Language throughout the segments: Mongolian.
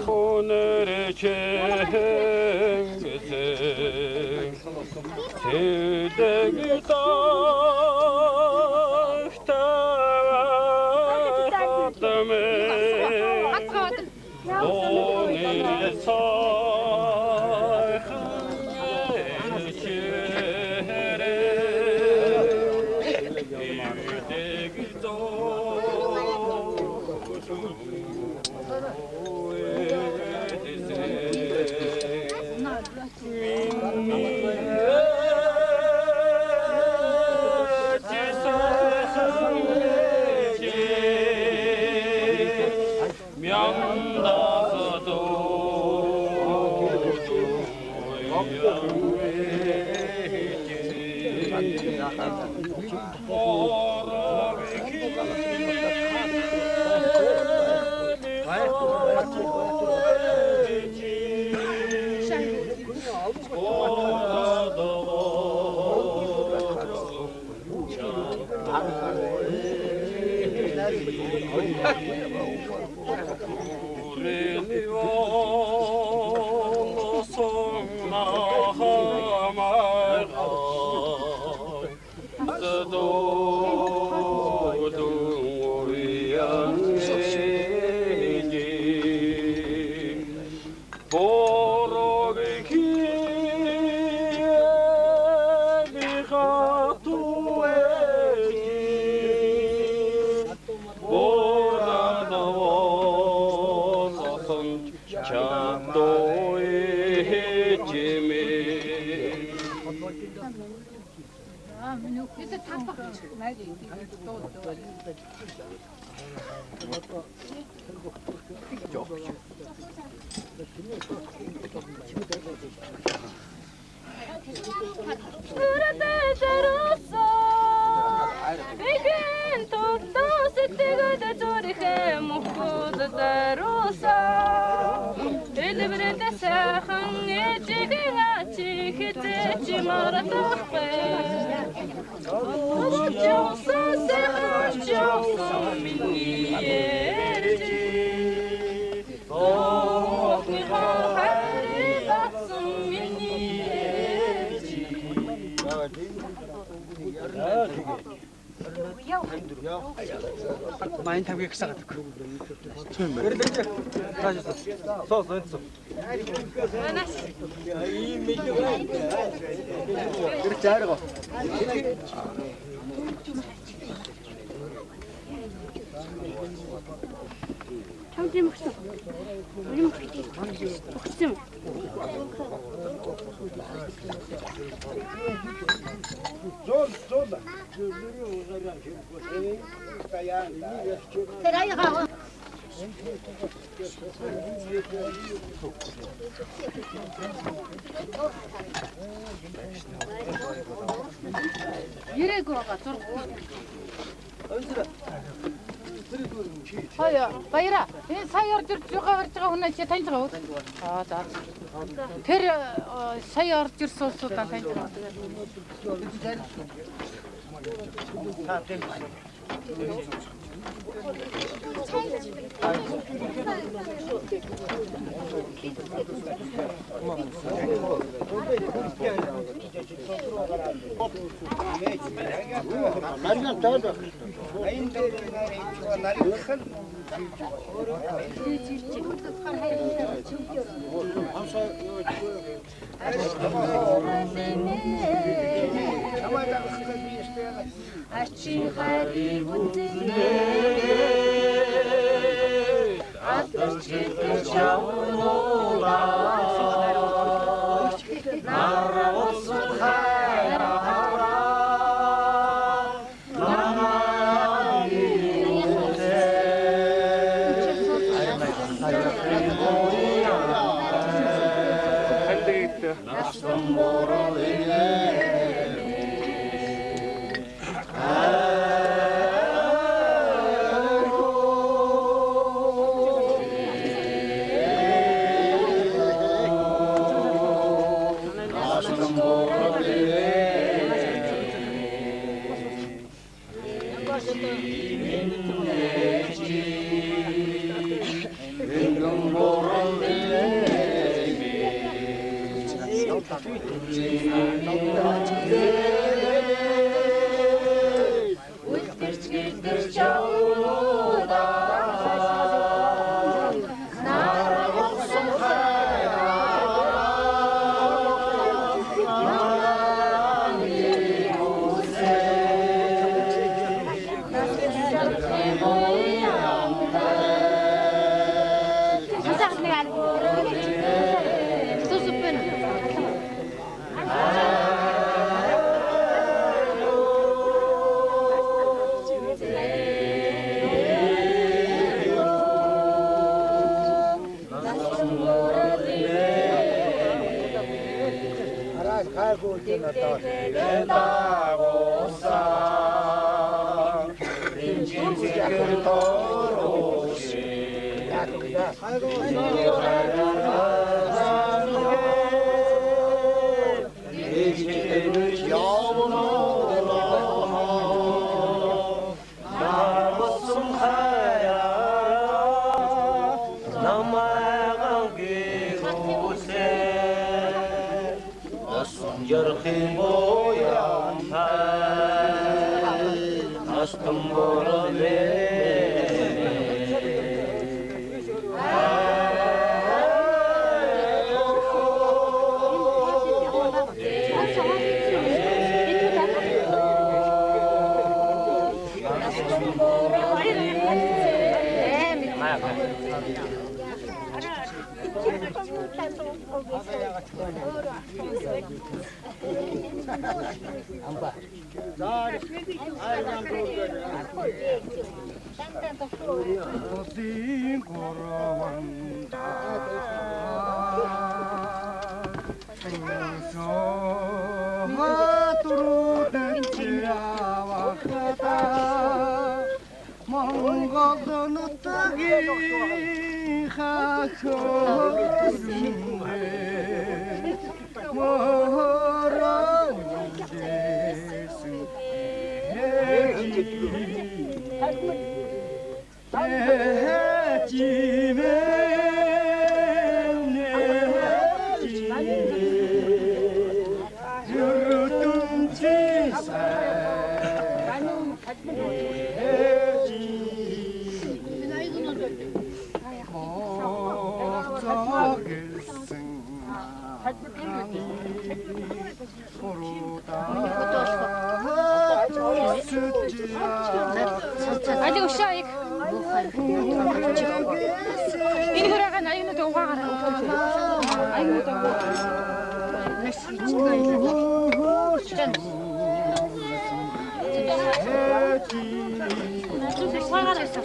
오늘의 쟁기생 시댁이다 때문에 오늘의 삶의 지혜를 시댁이다 우리 니와 성나 Main тавьяг гэсэн. Тийм байна. Таашаа. Соос өнцөг. Анаас. Ийм мэдээ. Тэр чаарга. Хамжим өгсөн. Юм өгсөн. Зол. Тэраяга. Ерэгөөга зург. Хаяа, баяра. Энэ сая орж ирж байгаа хүн чи таньж байгаа уу? Аа, за. Тэр сая орж ирсэн улсуудаа таньж байгаа. Ачи хари будне атчи чавла нарвос хайра Ярхи боян астым бороле 어디 걸어간다 마뚜루 대치아와 가다 몽고도 누뜨기 하소르네 아직 없어요. 이리 그래가 나 이거 더 와가라. 아이고 더 와. 화가 났어.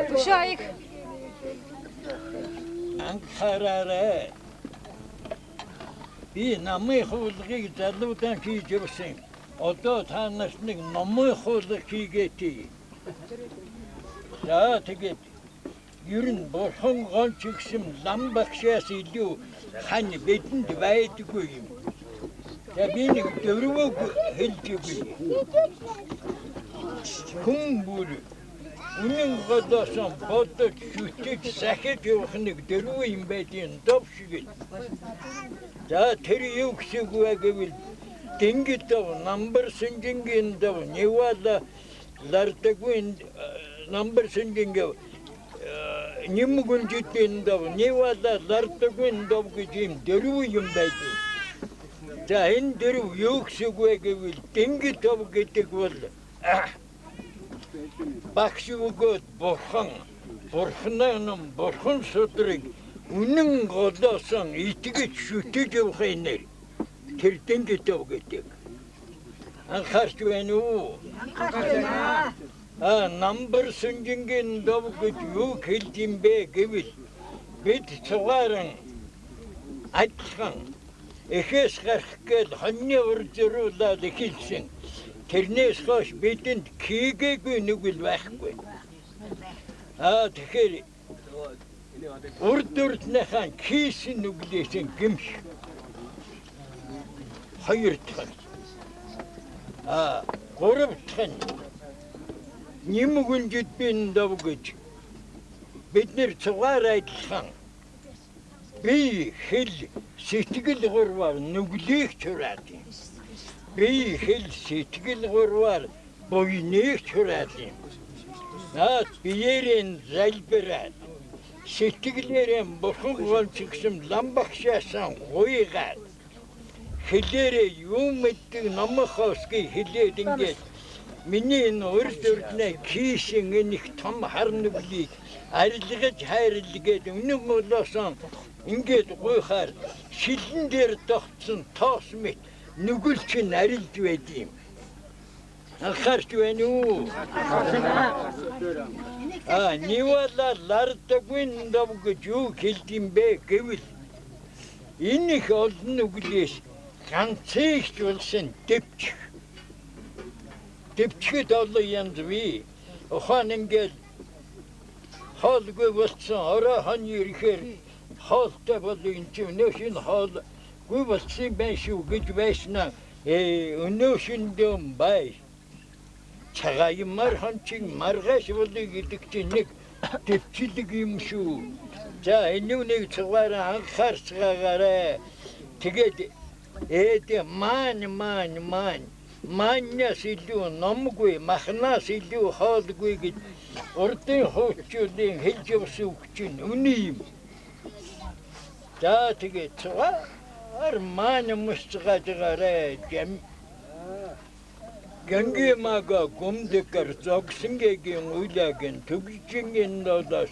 부샤익 Ankara'ya bir namı huzurlu zaten ki görsen. O da tanıştık namı huzurlu ki gitti. Zaten gitti. Yürün boşun kan çıksın lambak şeysi diyor. Hani betin divayeti koyayım. Ya beni dövüyor hilti koyayım. Kum bulu. Onun kadar botta küçük sakit yokunu dövüyüm betin topşugul. Ya teri yoksa güvebil. Dengi tavu number singing tavu ne valla lartaguin number singing nimugun jitin tavu ne valla lartaguin tavu kicim dövüyüm betin. Ya hen dövü yoksa güvebil dengi tavu gittik valla. Bakşıvıgöt borxan, borxananım borxan soturik, onun qodasan itigi şütü cevxeyner, terten gitov gittik. Ankarşıveni o. Number süncingen dav git yok hiltim be gebil, bit çıvarın, açkan, ekes karşıkel, hanne vurcuru da dikilsin. Тэрнээс хойш бидэнд кийгээгүй нэг л байхгүй. Тэгэхээр урд урдныхаа кийсэн нүглээсэн гимш. Хоёр дахь. Гурав дахь. Нимгүн жидбэн дав гэж бид нэр цугаар ажиллахан. Би хэл сэтгэл гурваар нүглээх чураад юм. Би хэл сэтгэл гурваар буйныг чураад юм. Наад биеэрэн залбираад сэтгэлээрээ бурхан гонцгсэн ламбагшаасан гуйгаад хэлээрээ юу мэддэг номхоосги хэлээд ингээд миний энэ урд урднаа кийшин энэх том хар нүглийг арилгаж хайрлгээд өнөг молоосон ингээд гуйхаар шилэн дээр тогтсон тоос мэт нүгэл чинь арилж байд юм. Анхаарч байна уу? Нивала лардаггүй гэж юу хэлд юм бэ гэвэл энэ их олон үглээс ганцыг болсон дэвчгэд олон янз бий. Ухаан ингээд хоолгүй болсон орой хон ирэхээр хоолтой болын чи өнөөшин хоолгүй болсон байх шүү гэж байснаа өнөөшөндөө бай. Цагааймар хончин маргааш болыг гэдэг чинь нэг дэвчлэг юм шүү. За энэ нэг цагаараа анхаарцгаагаарай. Тэгээд мааньяс илүү номгүй махнаас илүү хоолгүй гэж урдын хуучуудын хэлж явсан үг чинь үний юм. За тэгээд цагаар маань мусцгаагаарай гэм Гангимага гомдекар зогсонгийн уйлагын төгжингийн додоос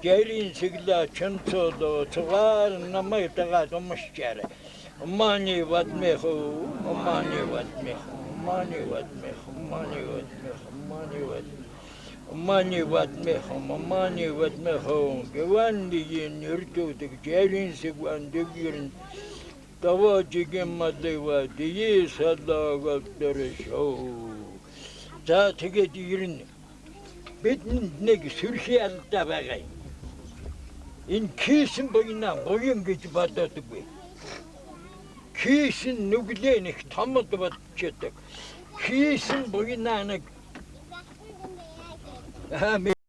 гэрийн сэгла чонцоло цагаар намайг тагаад умшчаар Мани ватмехо гвандигийн нэртүүдэг гэрийн сэгван дэгэрн Таважигийн мадайва дие салаагаатаршоо. За тэгээд ирнэ. Бидэнд нэг сүрхий алдаа байгаа юм. Энэ кисэн буйна буян гэж бододоггүй. Кисэн нүглээ нэг томод бодчихдаг. Кисэн буйна нэг